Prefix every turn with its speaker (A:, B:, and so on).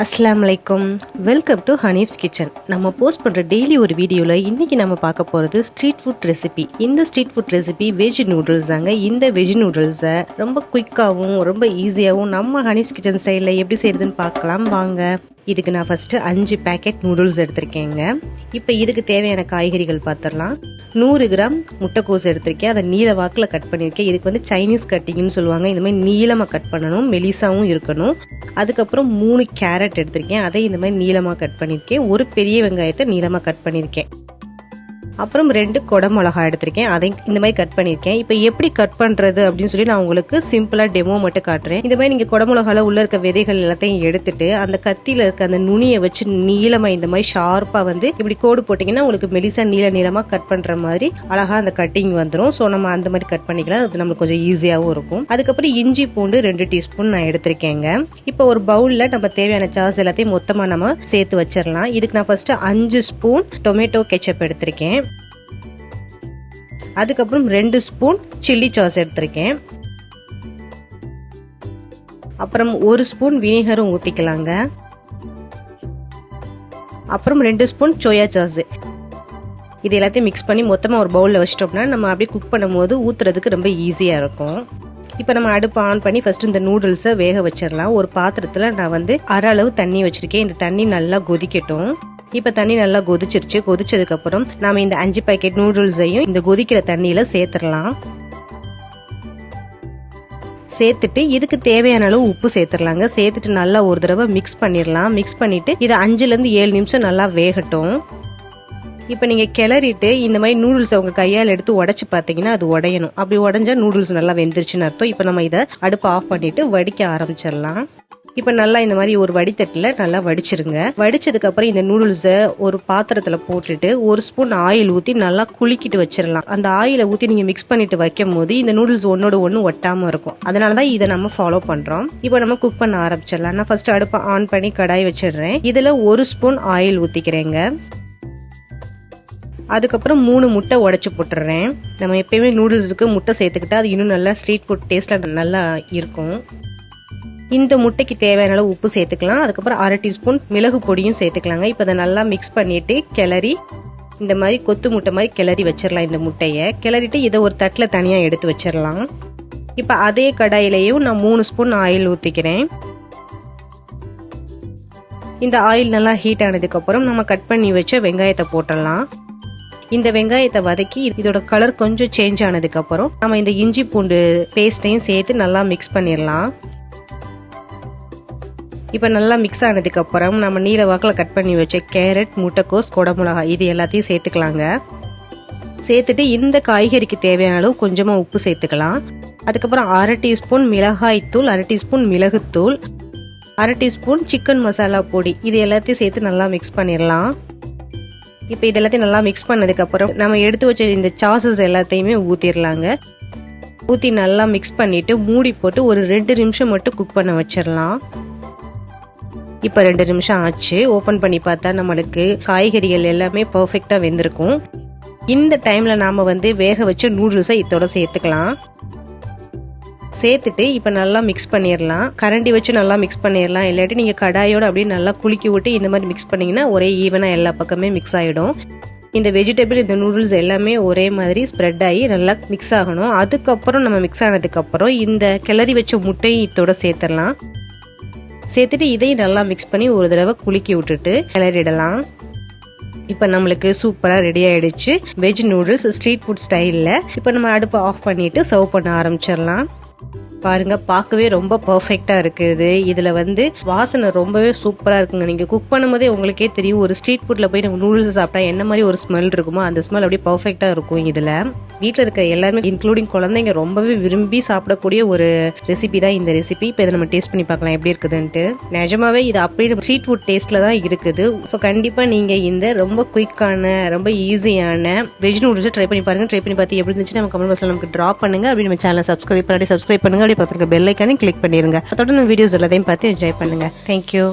A: Assalamualaikum. Welcome to HANIF'S kitchen. நம்ம post பண்ற daily ஒரு வீடியோல இன்னைக்கு நம்ம பார்க்க போறது ஸ்ட்ரீட் ஃபுட் ரெசிபி. இந்த street food recipe veg noodles தாங்க. இந்த வெஜ் நூடுல்ஸை ரொம்ப குயிக்காவும் ரொம்ப ஈஸியாவும் நம்ம HANIF'S கிச்சன் ஸ்டைல்ல எப்படி செய்யறதுன்னு பார்க்கலாம் வாங்க. இதுக்கு நான் ஃபர்ஸ்ட் 5 பேக்கெட் நூடுல்ஸ் எடுத்திருக்கேங்க. இப்போ இதுக்கு தேவையான காய்கறிகள் பார்த்துடலாம். 100 கிராம் முட்டைக்கோஸ் எடுத்திருக்கேன். அதை நீல வாக்கில் கட் பண்ணியிருக்கேன். இதுக்கு வந்து சைனீஸ் கட்டிங்னு சொல்லுவாங்க. இந்த மாதிரி நீளமாக கட் பண்ணணும், மெலிசாவும் இருக்கணும். அதுக்கப்புறம் 3 கேரட் எடுத்திருக்கேன். அதை இந்த மாதிரி நீளமாக கட் பண்ணியிருக்கேன். ஒரு பெரிய வெங்காயத்தை நீளமாக கட் பண்ணியிருக்கேன். அப்புறம் 2 கொடை மிளகா எடுத்திருக்கேன். அதை இந்த மாதிரி கட் பண்ணியிருக்கேன். இப்போ எப்படி கட் பண்ணுறது அப்படின்னு சொல்லி நான் உங்களுக்கு சிம்பிளாக டெமோ மட்டும் காட்டுறேன். இந்த மாதிரி நீங்கள் கொடை மிளகால உள்ள இருக்க விதைகள் எல்லாத்தையும் எடுத்துட்டு அந்த கத்தியில் இருக்க அந்த நுனியை வச்சு நீளமாக இந்த மாதிரி ஷார்ப்பாக வந்து இப்படி கோடு போட்டிங்கன்னா உங்களுக்கு மெலிசா நீளமாக கட் பண்ணுற மாதிரி அழகாக அந்த கட்டிங் வந்துடும். ஸோ நம்ம அந்த மாதிரி கட் பண்ணிக்கலாம். அது நம்மளுக்கு கொஞ்சம் ஈஸியாகவும் இருக்கும். அதுக்கப்புறம் இஞ்சி பூண்டு 2 டீஸ்பூன் நான் எடுத்திருக்கேங்க. இப்போ ஒரு பவுலில் நம்ம தேவையான சாஸ் எல்லாத்தையும் மொத்தமாக நம்ம சேர்த்து வச்சிடலாம். இதுக்கு நான் ஃபர்ஸ்ட் 5 ஸ்பூன் டொமேட்டோ கெச்சப் எடுத்திருக்கேன். அதுக்கப்புறம் 2 ஸ்பூன் சில்லி சாஸ் எடுத்திருக்கேன். அப்புறம் 1 ஸ்பூன் வினிகரும் ஊத்திக்கலாங்க. அப்புறம் 2 ஸ்பூன் சோயா சாஸ். இது எல்லாத்தையும் மிக்ஸ் பண்ணி மொத்தமா ஒரு பவுல்ல வச்சிட்டோம்னா நம்ம அப்படியே குக் பண்ணும்போது ஊத்துறதுக்கு ரொம்ப ஈஸியா இருக்கும். இப்போ நம்ம அடுப்பு ஆன் பண்ணி ஃபர்ஸ்ட் இந்த நூடுல்ஸை வேக வச்சிடலாம். ஒரு பாத்திரத்துல நான் வந்து அரை அளவு தண்ணி வச்சிருக்கேன். இந்த தண்ணி நல்லா கொதிக்கட்டும். இப்போ தண்ணி நல்லா கொதிச்சிருச்சு. கொதிச்சதுக்கு அப்புறம் நாம இந்த 5 பேக்கெட் நூடுல்ஸையும் இந்த கொதிக்கிற தண்ணியில சேர்த்துடலாம். சேர்த்துட்டு இதுக்கு தேவையான அளவு உப்பு சேர்த்துடலாங்க. சேர்த்துட்டு நல்லா ஒரு தடவை மிக்ஸ் பண்ணிடலாம். மிக்ஸ் பண்ணிட்டு இது 5 to 7 நிமிஷம் நல்லா வேகட்டும். இப்போ நீங்க கிளறிட்டு இந்த மாதிரி நூடுல்ஸ் உங்க கையால் எடுத்து உடைச்சு பார்த்தீங்கன்னா அது உடையணும். அப்படி உடைஞ்சா நூடுல்ஸ் நல்லா வெந்துருச்சுன்னு அர்த்தம். இப்போ நம்ம இதை அடுப்பு ஆஃப் பண்ணிட்டு வடிக்க ஆரம்பிச்சிடலாம். இப்போ நல்லா இந்த மாதிரி ஒரு வடித்தட்டில் நல்லா வடிச்சிருங்க. வடிச்சதுக்கு அப்புறம் இந்த நூடுல்ஸை ஒரு பாத்திரத்தில் போட்டுட்டு 1 ஸ்பூன் ஆயில் ஊற்றி நல்லா குலுக்கிட்டு வச்சிடலாம். அந்த ஆயிலை ஊற்றி நீங்கள் மிக்ஸ் பண்ணிட்டு வைக்கும் போது இந்த நூடுல்ஸ் ஒன்னோட ஒன்று ஒட்டாமல் இருக்கும். அதனால தான் இதை நம்ம ஃபாலோ பண்ணுறோம். இப்போ நம்ம குக் பண்ண ஆரம்பிச்சிடலாம். நான் ஃபர்ஸ்ட் அடுப்பை ஆன் பண்ணி கடாய் வச்சிடுறேன். இதில் 1 ஸ்பூன் ஆயில் ஊற்றிக்கிறேங்க. அதுக்கப்புறம் 3 முட்டை உடைச்சு போட்டுடுறேன். நம்ம எப்பயுமே நூடுல்ஸுக்கு முட்டை சேர்த்துக்கிட்டா அது இன்னும் நல்லா ஸ்ட்ரீட் ஃபுட் டேஸ்ட்ல நல்லா இருக்கும். இந்த முட்டைக்கு தேவையான அளவு உப்பு சேர்த்துக்கலாம். அதுக்கப்புறம் 1/2 டீஸ்பூன் மிளகு பொடியும் சேர்த்துக்கலாங்க. இப்போ அதை நல்லா மிக்ஸ் பண்ணிட்டு கிளறி இந்த மாதிரி கொத்து முட்டை மாதிரி கிளறி வச்சிடலாம். இந்த முட்டையை கிளறிட்டு இதை ஒரு தட்டில் தனியாக எடுத்து வச்சிடலாம். இப்போ அதே கடாயிலையும் நான் 3 ஸ்பூன் ஆயில் ஊற்றிக்கிறேன். இந்த ஆயில் நல்லா ஹீட் ஆனதுக்கு அப்புறம் நம்ம கட் பண்ணி வச்ச வெங்காயத்தை போட்டுடலாம். இந்த வெங்காயத்தை வதக்கி இதோட கலர் கொஞ்சம் சேஞ்ச் ஆனதுக்கு அப்புறம் நம்ம இந்த இஞ்சி பூண்டு பேஸ்டையும் சேர்த்து நல்லா மிக்ஸ் பண்ணிடலாம். இப்போ நல்லா மிக்ஸ் ஆனதுக்கு அப்புறம் நம்ம நீல வாக்கில் கட் பண்ணி வச்ச கேரட், முட்டைக்கோஸ், கொடை மிளகா இது எல்லாத்தையும் சேர்த்துக்கலாங்க. சேர்த்துட்டு இந்த காய்கறிக்கு தேவையான அளவு கொஞ்சமாக உப்பு சேர்த்துக்கலாம். அதுக்கப்புறம் 1/2 டீஸ்பூன் மிளகாய் தூள், 1/2 டீஸ்பூன் மிளகுத்தூள், 1/2 டீஸ்பூன் சிக்கன் மசாலா பொடி இது எல்லாத்தையும் சேர்த்து நல்லா மிக்ஸ் பண்ணிடலாம். இப்போ இது எல்லாத்தையும் நல்லா மிக்ஸ் பண்ணதுக்கு அப்புறம் நம்ம எடுத்து வச்ச இந்த சாசஸ் எல்லாத்தையுமே ஊற்றிடலாங்க. ஊற்றி நல்லா மிக்ஸ் பண்ணிட்டு மூடி போட்டு ஒரு 2 நிமிஷம் மட்டும் குக் பண்ண வச்சிடலாம். இப்போ 2 நிமிஷம் ஆச்சு. ஓப்பன் பண்ணி பார்த்தா நம்மளுக்கு காய்கறிகள் எல்லாமே பர்ஃபெக்டாக வெந்திருக்கும். இந்த டைம்ல நாம வந்து வேக வச்ச நூடுல்ஸை இதோட சேர்த்துக்கலாம். சேர்த்துட்டு இப்போ நல்லா மிக்ஸ் பண்ணிடலாம். கரண்டி வச்சு நல்லா மிக்ஸ் பண்ணிடலாம். இல்லாட்டி நீங்கள் கடாயோட அப்படியே நல்லா குலுக்கி விட்டு இந்த மாதிரி மிக்ஸ் பண்ணிங்கன்னா ஒரே ஈவனாக எல்லா பக்கமே மிக்ஸ் ஆகிடும். இந்த வெஜிடபிள் இந்த நூடுல்ஸ் எல்லாமே ஒரே மாதிரி ஸ்ப்ரெட் ஆகி நல்லா மிக்ஸ் ஆகணும். அதுக்கப்புறம் நம்ம மிக்ஸ் ஆனதுக்கப்புறம் இந்த கிளறி வச்ச முட்டையும் இதோட சேர்த்துடலாம். சேர்த்துட்டு இதையும் நல்லா மிக்ஸ் பண்ணி ஒரு தடவை குலுக்கி விட்டுட்டு கிளறிடலாம். இப்போ நம்மளுக்கு சூப்பராக ரெடி ஆயிடுச்சு வெஜ் நூடுல்ஸ் ஸ்ட்ரீட் ஃபுட் ஸ்டைலில். இப்போ நம்ம அடுப்பை ஆஃப் பண்ணிட்டு சர்வ் பண்ண ஆரம்பிச்சிடலாம். பாருங்க, பார்க்கவே ரொம்ப பர்ஃபெக்டா இருக்குது. இதுல வந்து வாசனை ரொம்பவே சூப்பரா இருக்குங்க. நீங்க குக் பண்ணும்போதே உங்களுக்கே தெரியும் ஒரு ஸ்ட்ரீட் ஃபுட்ல போய் நம்ம நூடுல்ஸ் சாப்பிட்டா என்ன மாதிரி ஒரு ஸ்மெல் இருக்குமோ அந்த ஸ்மெல் அப்படியே பர்ஃபெக்டா இருக்கும். இதுல வீட்டில் இருக்க எல்லாருமே இன்க்ளூடிங் குழந்தைங்க ரொம்பவே விரும்பி சாப்பிடக்கூடிய ஒரு ரெசிபி தான் இந்த ரெசிபி. இப்போ இதை நம்ம டேஸ்ட் பண்ணி பார்க்கலாம் எப்படி இருக்குதுன்ட்டு. நிஜமாவே இது அப்படியே ஸ்ட்ரீட் ஃபுட் டேஸ்ட்ல தான் இருக்குது. ஸோ கண்டிப்பா நீங்க இந்த ரொம்ப குயிக்கான ரொம்ப ஈஸியான வெஜ் நூடுல்ஸ் ட்ரை பண்ணி பாருங்க. ட்ரை பண்ணி பார்த்து எப்படி இருந்துச்சு நம்ம கமெண்ட் பாக்ஸ்ல நமக்கு ட்ராப் பண்ணுங்க. அப்படி நம்ம சேனலை சப்ஸ்கிரைப் பண்ணுங்க. அப்படியே பக்கத்துல பெல் ஐகானை கிளிக் பண்ணிருங்க. அதோட நம்ம வீடியோஸ் எல்லாத்தையும் பார்த்து என்ஜாய் பண்ணுங்க. தேங்க்யூ.